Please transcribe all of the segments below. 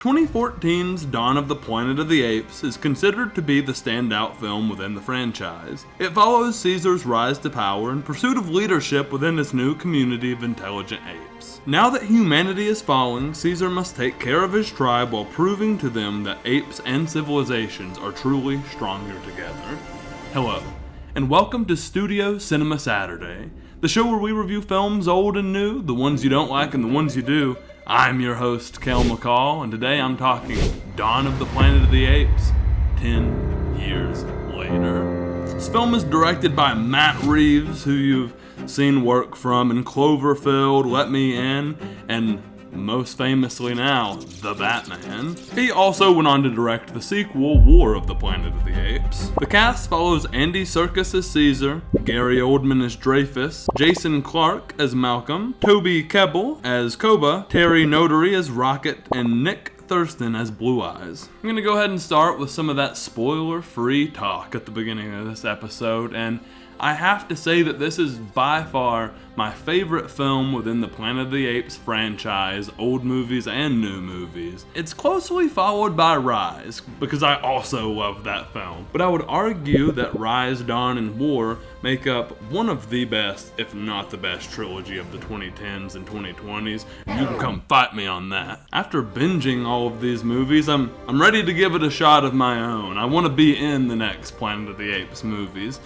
2014's Dawn of the Planet of the Apes is considered to be the standout film within the franchise. It follows Caesar's rise to power in pursuit of leadership within his new community of intelligent apes. Now that humanity is falling, Caesar must take care of his tribe while proving to them that apes and civilizations are truly stronger together. Hello, and welcome to Studio Cinema Saturday, the show where we review films old and new, the ones you don't like and the ones you do. I'm your host, Kel McCall, and today I'm talking Dawn of the Planet of the Apes, 10 years later. This film is directed by Matt Reeves, who you've seen work from in Cloverfield, Let Me In, and most famously now, The Batman. He also went on to direct the sequel, War of the Planet of the Apes. The cast follows Andy Serkis as Caesar, Gary Oldman as Dreyfus, Jason Clarke as Malcolm, Toby Kebbell as Koba, Terry Notary as Rocket, and Nick Thurston as Blue Eyes. I'm gonna go ahead and start with some of that spoiler-free talk at the beginning of this episode, and I have to say that this is by far my favorite film within the Planet of the Apes franchise, old movies and new movies. It's closely followed by Rise, because I also love that film. But I would argue that Rise, Dawn, and War make up one of the best, if not the best, trilogy of the 2010s and 2020s. You can come fight me on that. After binging all of these movies, I'm ready to give it a shot of my own. I want to be in the next Planet of the Apes movies.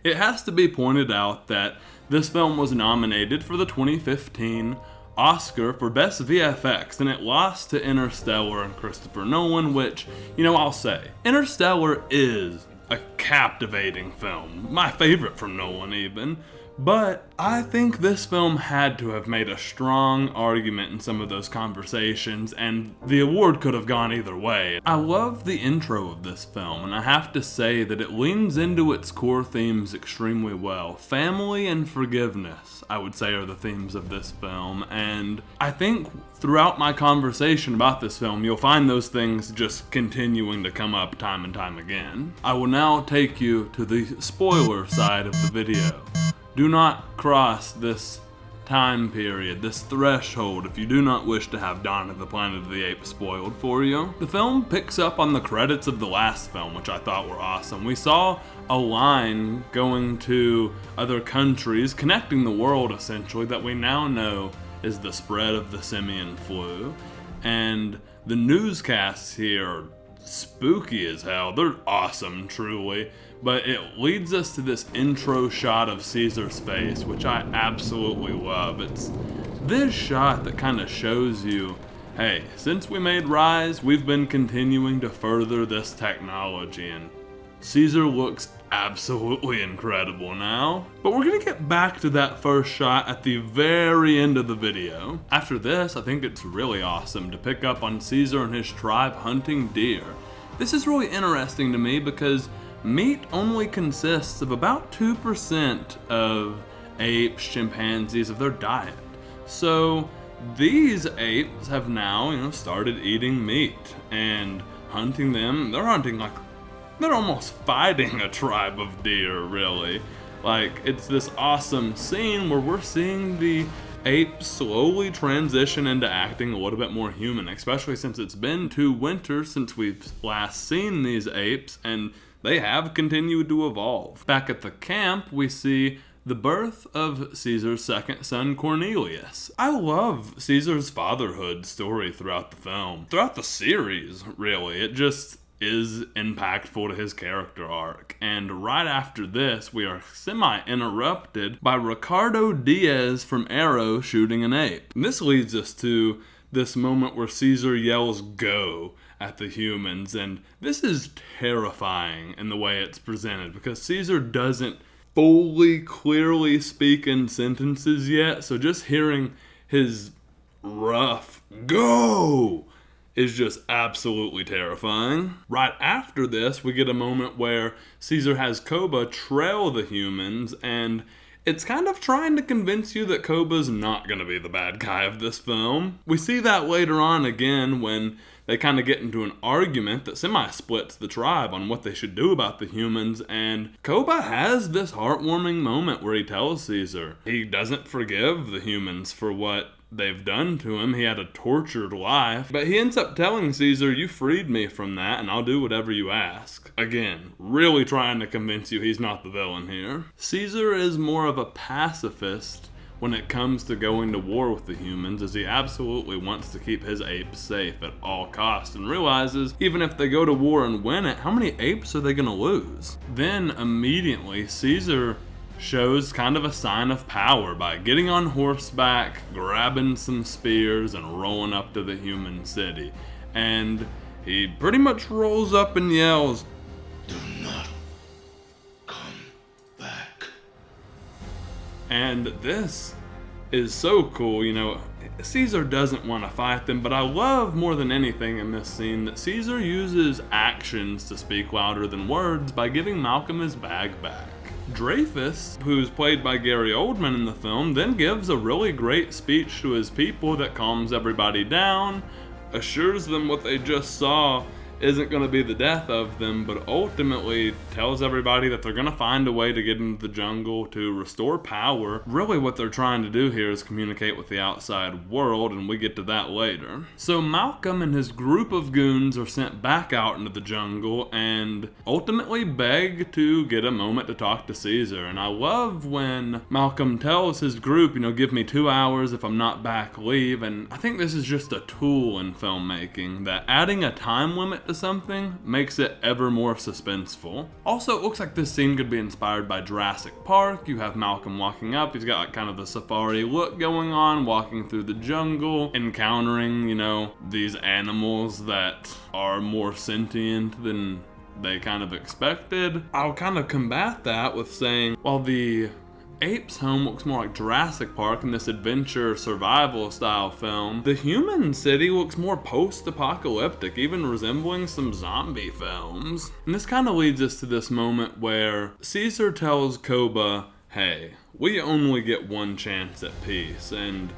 It has to be pointed out that this film was nominated for the 2015 Oscar for Best VFX, and it lost to Interstellar and Christopher Nolan, which, I'll say, Interstellar is a captivating film. My favorite from Nolan, even. But I think this film had to have made a strong argument in some of those conversations, and the award could have gone either way. I love the intro of this film, and I have to say that it leans into its core themes extremely well. Family and forgiveness, I would say, are the themes of this film, and I think throughout my conversation about this film, you'll find those things just continuing to come up time and time again. I will now take you to the spoiler side of the video. Do not cross this time period, this threshold, if you do not wish to have Dawn of the Planet of the Apes spoiled for you. The film picks up on the credits of the last film, which I thought were awesome. We saw a line going to other countries, connecting the world essentially, that we now know is the spread of the simian flu. And the newscasts here are spooky as hell. They're awesome, truly. But it leads us to this intro shot of Caesar's face, which I absolutely love. It's this shot that kind of shows you, hey, since we made Rise, we've been continuing to further this technology, and Caesar looks absolutely incredible now. But we're gonna get back to that first shot at the very end of the video. After this, I think it's really awesome to pick up on Caesar and his tribe hunting deer. This is really interesting to me because meat only consists of about 2% of apes, chimpanzees, of their diet. So these apes have now, started eating meat and hunting them. They're hunting like, they're almost fighting a tribe of deer, really. Like, it's this awesome scene where we're seeing the apes slowly transition into acting a little bit more human, especially since it's been 2 winters since we've last seen these apes, and they have continued to evolve. Back at the camp, we see the birth of Caesar's second son, Cornelius. I love Caesar's fatherhood story throughout the film. Throughout the series, really. It just is impactful to his character arc. And right after this, we are semi-interrupted by Ricardo Diaz from Arrow shooting an ape. And this leads us to this moment where Caesar yells, "Go!" at the humans, and this is terrifying in the way it's presented because Caesar doesn't fully clearly speak in sentences yet, so just hearing his rough "go" is just absolutely terrifying. Right after this, we get a moment where Caesar has Koba trail the humans, and it's kind of trying to convince you that Koba's not going to be the bad guy of this film. We see that later on again when they kind of get into an argument that semi-splits the tribe on what they should do about the humans, and Koba has this heartwarming moment where he tells Caesar he doesn't forgive the humans for what they've done to him. He had a tortured life, but he ends up telling Caesar, you freed me from that and I'll do whatever you ask. Again, really trying to convince you he's not the villain here. Caesar is more of a pacifist when it comes to going to war with the humans, as he absolutely wants to keep his apes safe at all costs, and realizes even if they go to war and win it, how many apes are they gonna lose? Then immediately Caesar shows kind of a sign of power by getting on horseback, grabbing some spears, and rolling up to the human city. And he pretty much rolls up and yells, "Do not come back." And this is so cool, you know. Caesar doesn't want to fight them, but I love more than anything in this scene that Caesar uses actions to speak louder than words by giving Malcolm his bag back. Dreyfus, who's played by Gary Oldman in the film, then gives a really great speech to his people that calms everybody down, assures them what they just saw isn't going to be the death of them, but ultimately tells everybody that they're going to find a way to get into the jungle to restore power. Really what they're trying to do here is communicate with the outside world, and we get to that later. So Malcolm and his group of goons are sent back out into the jungle and ultimately beg to get a moment to talk to Caesar. And I love when Malcolm tells his group, you know, give me 2 hours, if I'm not back, leave. And I think this is just a tool in filmmaking, that adding a time limit to something makes it ever more suspenseful. Also, it looks like this scene could be inspired by Jurassic Park. You have Malcolm walking up, he's got like kind of the safari look going on, walking through the jungle, encountering, you know, these animals that are more sentient than they kind of expected. I'll kind of combat that with saying, while the Apes' home looks more like Jurassic Park in this adventure survival style film, the human city looks more post-apocalyptic, even resembling some zombie films. And this kind of leads us to this moment where Caesar tells Koba, hey, we only get one chance at peace. And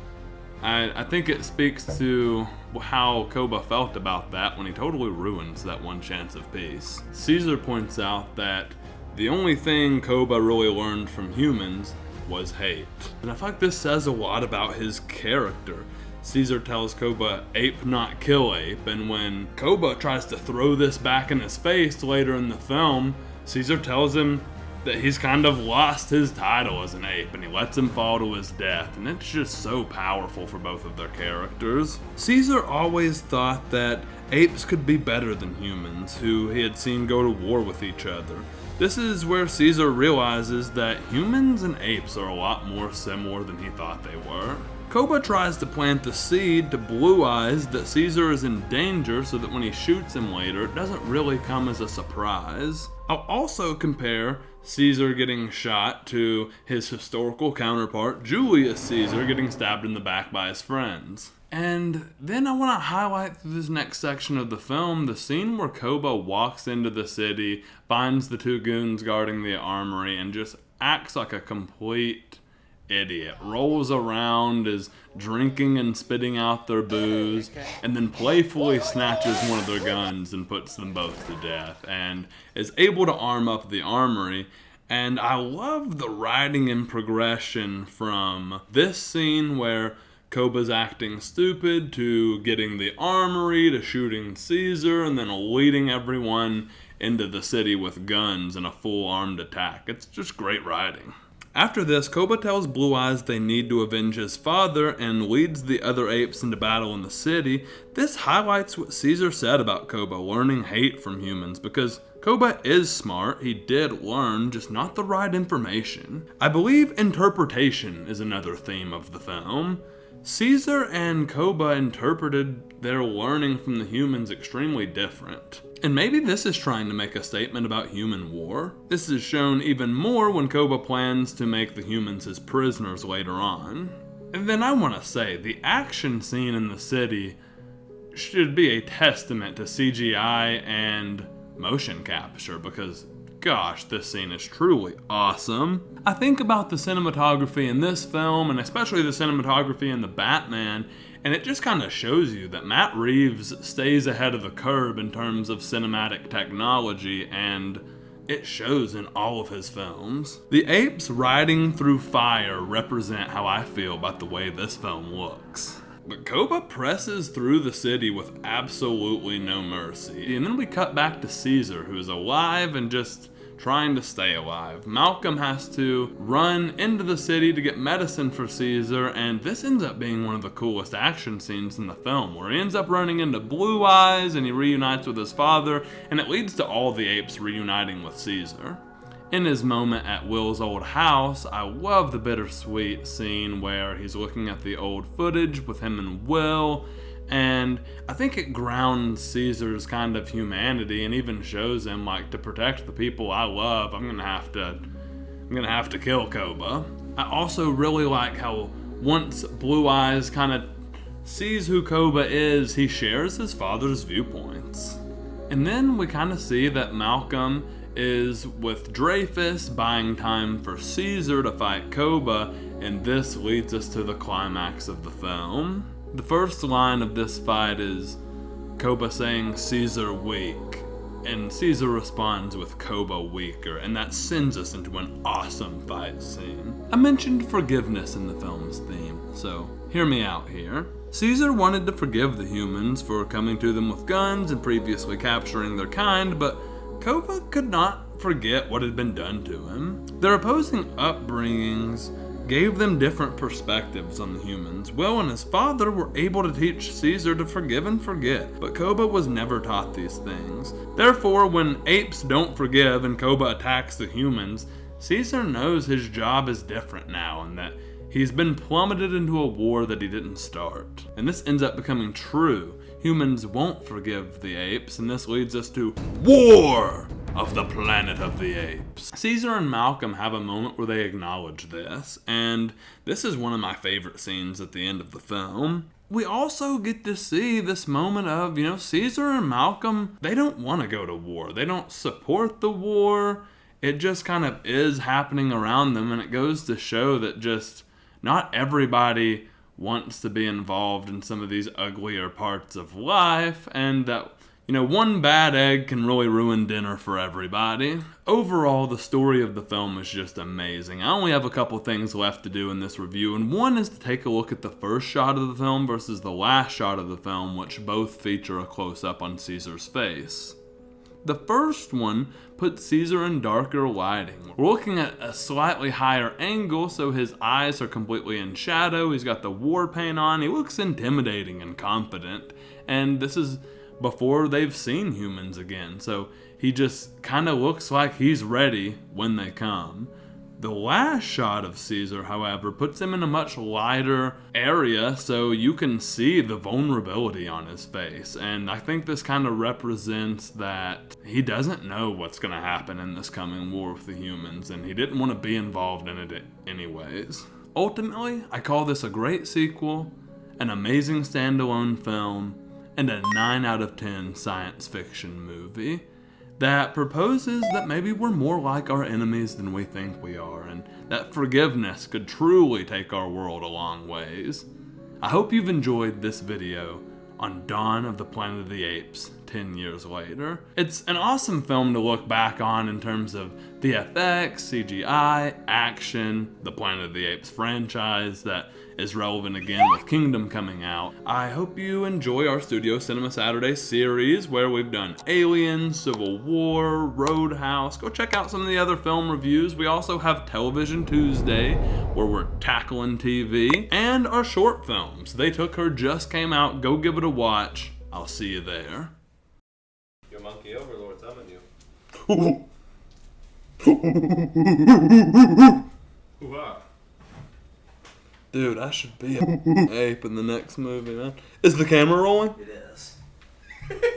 I think it speaks to how Koba felt about that when he totally ruins that one chance of peace. Caesar points out that the only thing Koba really learned from humans was hate. And I feel like this says a lot about his character. Caesar tells Koba, ape not kill ape, and when Koba tries to throw this back in his face later in the film, Caesar tells him that he's kind of lost his title as an ape, and he lets him fall to his death, and it's just so powerful for both of their characters. Caesar always thought that apes could be better than humans, who he had seen go to war with each other. This is where Caesar realizes that humans and apes are a lot more similar than he thought they were. Koba tries to plant the seed to Blue Eyes that Caesar is in danger, so that when he shoots him later, it doesn't really come as a surprise. I'll also compare Caesar getting shot to his historical counterpart, Julius Caesar, getting stabbed in the back by his friends. And then I want to highlight through this next section of the film the scene where Koba walks into the city, finds the two goons guarding the armory, and just acts like a complete idiot. Rolls around, is drinking and spitting out their booze, and then playfully snatches one of their guns and puts them both to death, and is able to arm up the armory. And I love the writing and progression from this scene where Koba's acting stupid to getting the armory to shooting Caesar and then leading everyone into the city with guns and a full armed attack. It's just great writing. After this, Koba tells Blue Eyes they need to avenge his father and leads the other apes into battle in the city. This highlights what Caesar said about Koba learning hate from humans, because Koba is smart, he did learn, just not the right information. I believe interpretation is another theme of the film. Caesar and Koba interpreted their learning from the humans extremely different. And maybe this is trying to make a statement about human war. This is shown even more when Koba plans to make the humans his prisoners later on. And then I want to say, the action scene in the city should be a testament to CGI and motion capture, because gosh, this scene is truly awesome. I think about the cinematography in this film, and especially the cinematography in The Batman, and it just kind of shows you that Matt Reeves stays ahead of the curve in terms of cinematic technology, and it shows in all of his films. The apes riding through fire represent how I feel about the way this film looks. But Koba presses through the city with absolutely no mercy. And then we cut back to Caesar, who is alive and just trying to stay alive. Malcolm has to run into the city to get medicine for Caesar, and this ends up being one of the coolest action scenes in the film, where he ends up running into Blue Eyes and he reunites with his father, and it leads to all the apes reuniting with Caesar. In his moment at Will's old house, I love the bittersweet scene where he's looking at the old footage with him and Will, and I think it grounds Caesar's kind of humanity and even shows him, like, to protect the people I love, I'm gonna have to kill Koba. I also really like how once Blue Eyes kind of sees who Koba is, he shares his father's viewpoints. And then we kind of see that Malcolm is with Dreyfus buying time for Caesar to fight Koba, and this leads us to the climax of the film. The first line of this fight is Koba saying Caesar weak, and Caesar responds with Koba weaker, and that sends us into an awesome fight scene. I mentioned forgiveness in the film's theme, so hear me out here. Caesar wanted to forgive the humans for coming to them with guns and previously capturing their kind, but Koba could not forget what had been done to him. Their opposing upbringings gave them different perspectives on the humans. Will and his father were able to teach Caesar to forgive and forget, but Koba was never taught these things. Therefore, when apes don't forgive and Koba attacks the humans, Caesar knows his job is different now and that he's been plummeted into a war that he didn't start. And this ends up becoming true. Humans won't forgive the apes, and this leads us to War of the Planet of the Apes. Caesar and Malcolm have a moment where they acknowledge this, and this is one of my favorite scenes at the end of the film. We also get to see this moment of, Caesar and Malcolm, they don't want to go to war. They don't support the war. It just kind of is happening around them, and it goes to show that just not everybody wants to be involved in some of these uglier parts of life, and that, one bad egg can really ruin dinner for everybody. Overall, the story of the film is just amazing. I only have a couple things left to do in this review, and one is to take a look at the first shot of the film versus the last shot of the film, which both feature a close-up on Caesar's face. The first one puts Caesar in darker lighting. We're looking at a slightly higher angle, so his eyes are completely in shadow. He's got the war paint on. He looks intimidating and confident. And this is before they've seen humans again, so he just kind of looks like he's ready when they come. The last shot of Caesar, however, puts him in a much lighter area, so you can see the vulnerability on his face. And I think this kind of represents that he doesn't know what's going to happen in this coming war with the humans, and he didn't want to be involved in it anyways. Ultimately, I call this a great sequel, an amazing standalone film, and a 9 out of 10 science fiction movie that proposes that maybe we're more like our enemies than we think we are, and that forgiveness could truly take our world a long ways. I hope you've enjoyed this video on Dawn of the Planet of the Apes 10 years later. It's an awesome film to look back on in terms of VFX, CGI, action, the Planet of the Apes franchise that is relevant again with Kingdom coming out. I hope you enjoy our Studio Cinema Saturday series where we've done Alien, Civil War, Roadhouse. Go check out some of the other film reviews. We also have Television Tuesday where we're tackling TV, and our short films. They Took Her just came out. Go give it a watch. I'll see you there. Your monkey overlord summoned you. Hoo-ha. Dude, I should be an ape in the next movie, man. Is the camera rolling? It is.